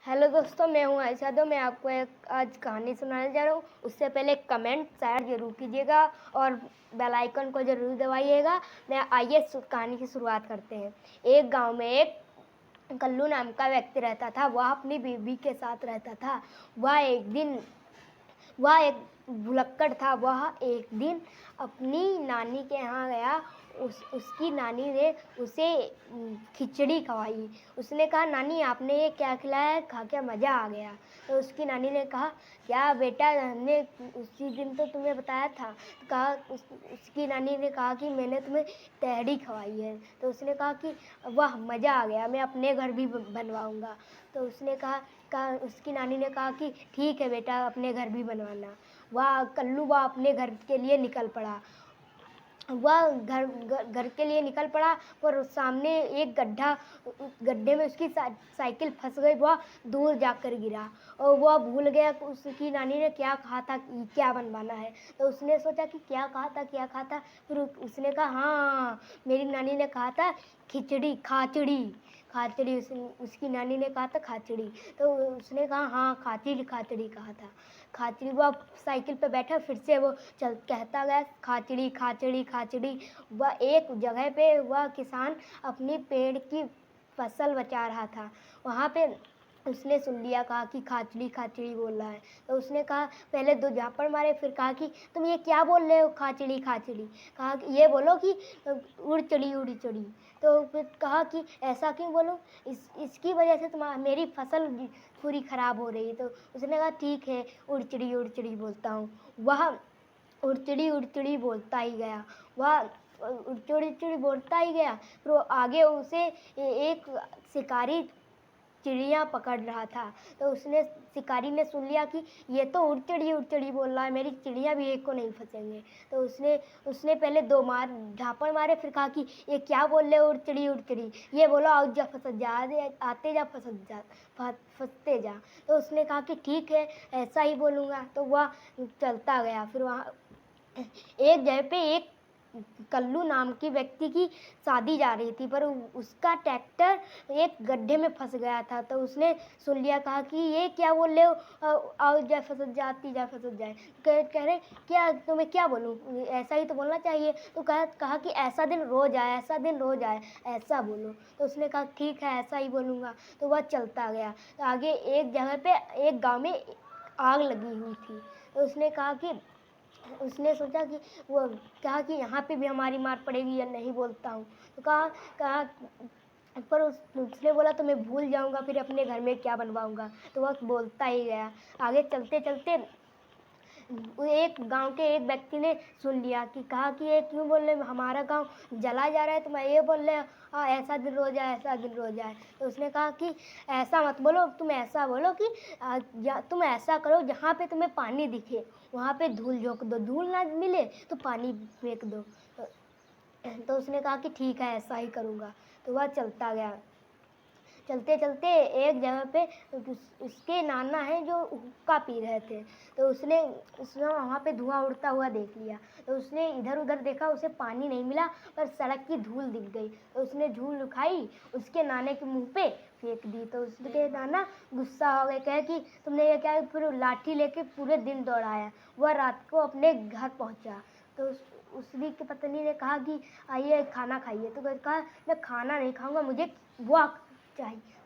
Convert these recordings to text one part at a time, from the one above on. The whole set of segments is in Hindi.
हेलो दोस्तों, मैं हूँ आयशा दो। मैं आपको एक आज कहानी सुनाने जा रहा हूँ। उससे पहले कमेंट शेयर ज़रूर कीजिएगा और बेल आइकन को ज़रूर दबाइएगा। आइए कहानी की शुरुआत करते हैं। एक गांव में एक कल्लू नाम का व्यक्ति रहता था। वह अपनी बीवी के साथ रहता था। वह एक भुलक्कड़ था। वह एक दिन अपनी नानी के यहाँ गया। उसकी नानी ने उसे खिचड़ी खवाई। उसने कहा, नानी आपने ये क्या खिलाया है, खा के मज़ा आ गया। तो उसकी नानी ने कहा, क्या बेटा, हमने उसी दिन तो तुम्हें बताया था। तो कहा उसकी नानी ने कहा कि मैंने तुम्हें तहरी खवाई है। तो उसने कहा कि वाह, मज़ा आ गया, मैं अपने घर भी बनवाऊँगा। तो उसकी नानी ने कहा कि ठीक है बेटा, अपने घर भी बनवाना। वह अपने घर के लिए निकल पड़ा। वह घर के लिए निकल पड़ा, पर सामने एक गड्ढा, गड्ढे में उसकी साइकिल फंस गई। वह दूर जाकर गिरा और वह भूल गया कि उसकी नानी ने क्या कहा था, क्या बनवाना है। तो उसने सोचा कि क्या कहा था। फिर उसने कहा, हाँ, मेरी नानी ने कहा था खिचड़ी, खाचड़ी। उसकी नानी ने कहा था खाचड़ी। तो उसने कहा, हाँ, खाचड़ी कहा था, खाचड़ी। वह साइकिल पे बैठा, फिर से वो कहता गया, खाचड़ी खाचड़ी खाचड़ी। वह एक जगह पे वह किसान अपनी पेड़ की फसल बचा रहा था। वहाँ पे उसने सुन लिया, कहा कि खाचड़ी खाचड़ी बोल रहा है। तो उसने कहा, पहले 2 झापड़ मारे, फिर कहा कि तुम ये क्या बोल रहे हो, खाचड़ी खाचड़ी। कहा कि ये बोलो कि उड़ चढ़ी। तो फिर कहा कि ऐसा क्यों बोलूं, इसकी वजह से मेरी फसल पूरी खराब हो रही है। तो उसने कहा, ठीक है, उड़ चढ़ी बोलता हूँ। वह उड़चड़ी बोलता ही गया। वह उड़चड़ी बोलता ही गया। फिर आगे उसे एक शिकारी चिड़िया पकड़ रहा था। तो शिकारी ने सुन लिया कि ये तो उड़चड़ी बोल रहा है, मेरी चिड़िया भी एक को नहीं फंसेंगे। तो उसने पहले 2 झापड़ मारे, फिर कहा कि ये क्या बोल रहे हो, उड़चड़ी। ये बोलो, आओ जा, फंस जा, आते जा, फंसते जा। तो उसने कहा कि ठीक है, ऐसा ही बोलूँगा। तो वह चलता गया। फिर वहाँ एक जगह पे एक कल्लू नाम की व्यक्ति की शादी जा रही थी, पर उसका ट्रैक्टर एक गड्ढे में फंस गया था। तो उसने सुन लिया, कहा कि ये क्या बोल रहे हो, आओ जा, फंस जाती जा, फंस जाए। कह रहे, क्या तुम्हें क्या बोलूं, ऐसा ही तो बोलना चाहिए। तो कहा कि ऐसा दिन रोज आए, ऐसा बोलो। तो उसने कहा, ठीक है, ऐसा ही बोलूँगा। तो वह चलता गया। तो आगे एक जगह पे एक गाँव में आग लगी हुई थी। तो उसने सोचा कि वो कहा कि यहाँ पे भी हमारी मार पड़ेगी या नहीं बोलता हूँ। तो कहा पर उसने बोला, तो मैं भूल जाऊँगा, फिर अपने घर में क्या बनवाऊँगा। तो वह बोलता ही गया। आगे चलते चलते एक गांव के एक व्यक्ति ने सुन लिया, कि कहा कि ये क्यों बोल रहे, हमारा गांव जला जा रहा है, तुम ये बोल रहे हो, ऐसा दिन रोज आए। तो उसने कहा कि ऐसा मत बोलो, तुम ऐसा बोलो कि तुम ऐसा करो, जहाँ पे तुम्हें पानी दिखे वहाँ पे धूल झोंक दो, धूल ना मिले तो पानी फेंक दो। तो उसने कहा कि ठीक है, ऐसा ही करूँगा। तो वह चलता गया। चलते चलते एक जगह पे उसके नाना हैं जो हुक्का पी रहे थे। तो उसने वहाँ पे धुआं उड़ता हुआ देख लिया। तो उसने इधर उधर देखा, उसे पानी नहीं मिला, पर सड़क की धूल दिख गई। तो उसने धूल उठाई, उसके नाने के मुंह पे फेंक दी। तो उसके नाना गुस्सा हो गए, कहे कि तुमने ये क्या। फिर लाठी लेके पूरे दिन दौड़ाया। वह रात को अपने घर पहुँचा। तो उसकी पत्नी ने कहा कि आइए खाना खाइए। तो कहा, मैं खाना नहीं खाऊंगा, मुझे वो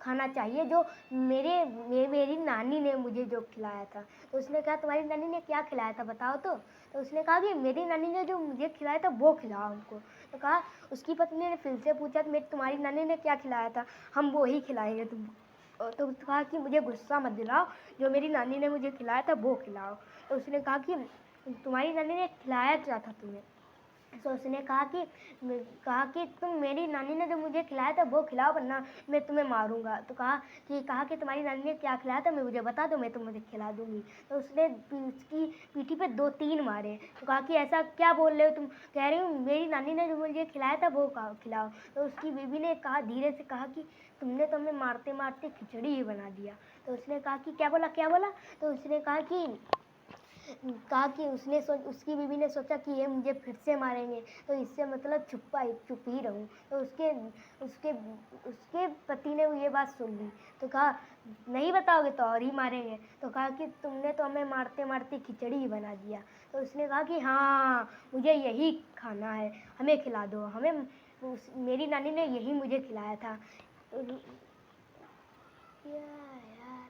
खाना चाहिए जो मेरी नानी ने मुझे जो खिलाया था। तो उसने कहा, तुम्हारी नानी ने क्या खिलाया था, बताओ तो। तो उसने कहा कि मेरी नानी ने जो मुझे खिलाया था वो खिलाओ हमको। तो कहा, उसकी पत्नी ने फिर से पूछा, तुम्हारी नानी ने क्या खिलाया था, हम वो ही खिलाएंगे तुम। तो कहा कि मुझे गुस्सा मत दिलाओ, जो मेरी नानी ने मुझे खिलाया था वो खिलाओ। तो उसने कहा कि तुम्हारी नानी ने खिलाया क्या था तुम्हें। तो उसने कहा कि तुम मेरी नानी ने जो मुझे खिलाया था वो खिलाओ, वरना मैं तुम्हें मारूंगा। तो कहा कि तुम्हारी नानी ने क्या खिलाया था, मुझे बता दो, मैं तुम्हें खिला दूंगी। तो उसने उसकी पीठी पे 2-3 मारे। तो कहा कि ऐसा क्या बोल रहे हो तुम, कह रही हूँ मेरी नानी ने जो मुझे खिलाया था वो खिलाओ। तो उसकी बीवी ने धीरे से कहा कि तुमने तो हमें मारते मारते खिचड़ी ही बना दिया। तो उसने कहा कि क्या बोला। तो उसने कहा कि कहा कि उसकी बीवी ने सोचा कि ये मुझे फिर से मारेंगे, तो इससे मतलब चुप ही रहूँ। तो उसके उसके पति ने ये बात सुन ली, तो कहा नहीं बताओगे तो और ही मारेंगे। तो कहा कि तुमने तो हमें मारते-मारते खिचड़ी ही बना दिया। तो उसने कहा कि हाँ, मुझे यही खाना है, हमें खिला दो, मेरी नानी ने यही मुझे खिलाया था। क्या यार।